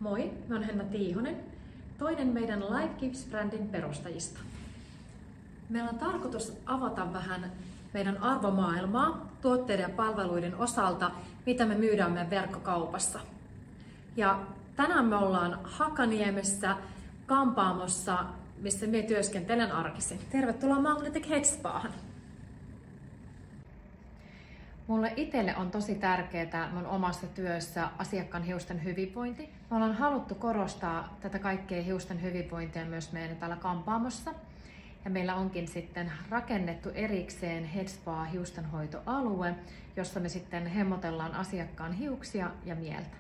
Moi, mä oon Henna Tiihonen, toinen meidän Life Gives-brändin perustajista. Meillä on tarkoitus avata vähän meidän arvomaailmaa tuotteiden ja palveluiden osalta, mitä me myydään meidän verkkokaupassa. Ja tänään me ollaan Hakaniemessä, kampaamossa, missä minä työskentelen arkisin. Tervetuloa Magnetic Head Spaahan. Mulle itselle on tosi tärkeää mun omassa työssä asiakkaan hiusten hyvinvointi. Me ollaan haluttu korostaa tätä kaikkea hiusten hyvinvointia myös meidän täällä kampaamossa. Ja meillä onkin sitten rakennettu erikseen Head Spa hiustenhoitoalue, jossa me sitten hemmotellaan asiakkaan hiuksia ja mieltä.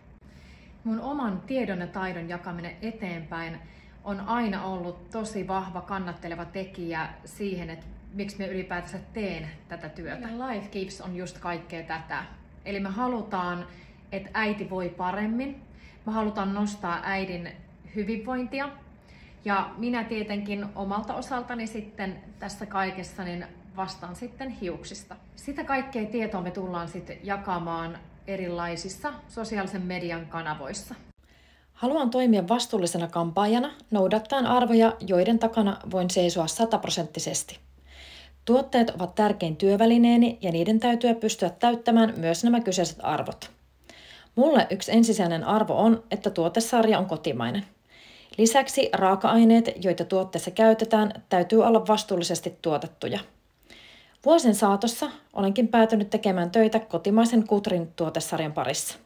Mun oman tiedon ja taidon jakaminen eteenpäin on aina ollut tosi vahva kannatteleva tekijä siihen, että miksi me ylipäätänsä teen tätä työtä. Life Gives on just kaikkea tätä. Eli me halutaan, että äiti voi paremmin. Me halutaan nostaa äidin hyvinvointia. Ja minä tietenkin omalta osaltani sitten tässä kaikessa niin vastaan sitten hiuksista. Sitä kaikkea tietoa me tullaan sitten jakamaan erilaisissa sosiaalisen median kanavoissa. Haluan toimia vastuullisena kampaajana, noudattaen arvoja, joiden takana voin seisoa 100%. Tuotteet ovat tärkein työvälineeni ja niiden täytyy pystyä täyttämään myös nämä kyseiset arvot. Mulle yksi ensisijainen arvo on, että tuotesarja on kotimainen. Lisäksi raaka-aineet, joita tuotteessa käytetään, täytyy olla vastuullisesti tuotettuja. Vuosien saatossa olenkin päätynyt tekemään töitä kotimaisen Kutrin tuotesarjan parissa.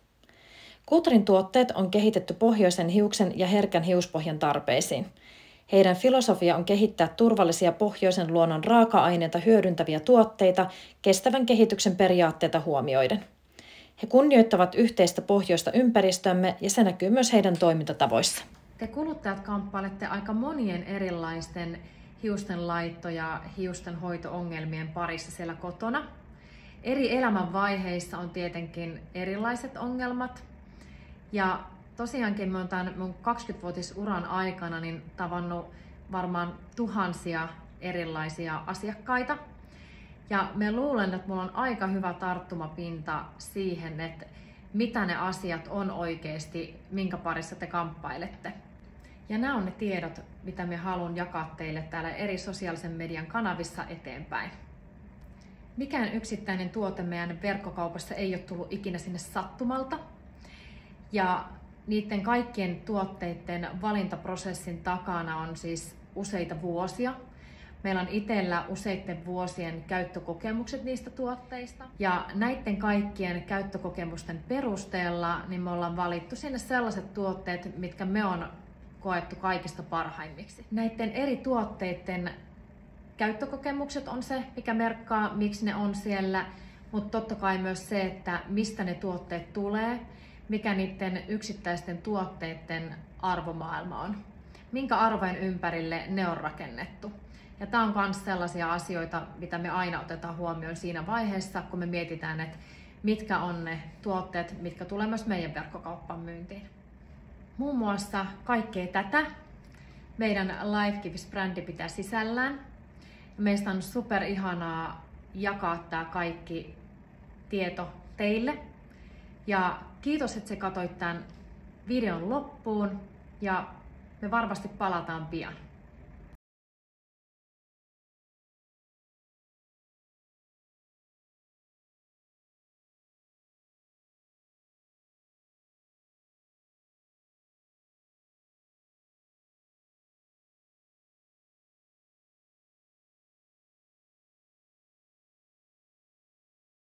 Kutrin tuotteet on kehitetty pohjoisen hiuksen ja herkän hiuspohjan tarpeisiin. Heidän filosofia on kehittää turvallisia pohjoisen luonnon raaka-aineita hyödyntäviä tuotteita kestävän kehityksen periaatteita huomioiden. He kunnioittavat yhteistä pohjoista ympäristömme ja se näkyy myös heidän toimintatavoissa. Te kuluttajat kamppailette aika monien erilaisten hiustenlaitto- ja hiustenhoito-ongelmien parissa siellä kotona. Eri elämänvaiheissa on tietenkin erilaiset ongelmat. Ja tosiaankin mä oon tämän mun 20-vuotisuran aikana niin tavannut varmaan tuhansia erilaisia asiakkaita. Ja mä luulen, että mulla on aika hyvä tarttumapinta siihen, että mitä ne asiat on oikeasti, minkä parissa te kamppailette. Ja nämä on ne tiedot, mitä mä haluan jakaa teille täällä eri sosiaalisen median kanavissa eteenpäin. Mikään yksittäinen tuote meidän verkkokaupassa ei ole tullut ikinä sinne sattumalta. Ja niiden kaikkien tuotteiden valintaprosessin takana on siis useita vuosia. Meillä on itsellä useiden vuosien käyttökokemukset niistä tuotteista. Ja näiden kaikkien käyttökokemusten perusteella niin me ollaan valittu sinne sellaiset tuotteet, mitkä me on koettu kaikista parhaimmiksi. Näiden eri tuotteiden käyttökokemukset on se, mikä merkkaa, miksi ne on siellä, mutta totta kai myös se, että mistä ne tuotteet tulee, mikä niiden yksittäisten tuotteiden arvomaailma on, minkä arvojen ympärille ne on rakennettu. Ja tämä on myös sellaisia asioita, mitä me aina otetaan huomioon siinä vaiheessa, kun me mietitään, että mitkä on ne tuotteet, mitkä tulee myös meidän verkkokauppaan myyntiin. Muun muassa kaikkea tätä meidän Life Gives-brändi pitää sisällään. Meistä on super ihanaa jakaa tämä kaikki tieto teille. Ja kiitos, että sä katsoit tämän videon loppuun ja me varmasti palataan pian.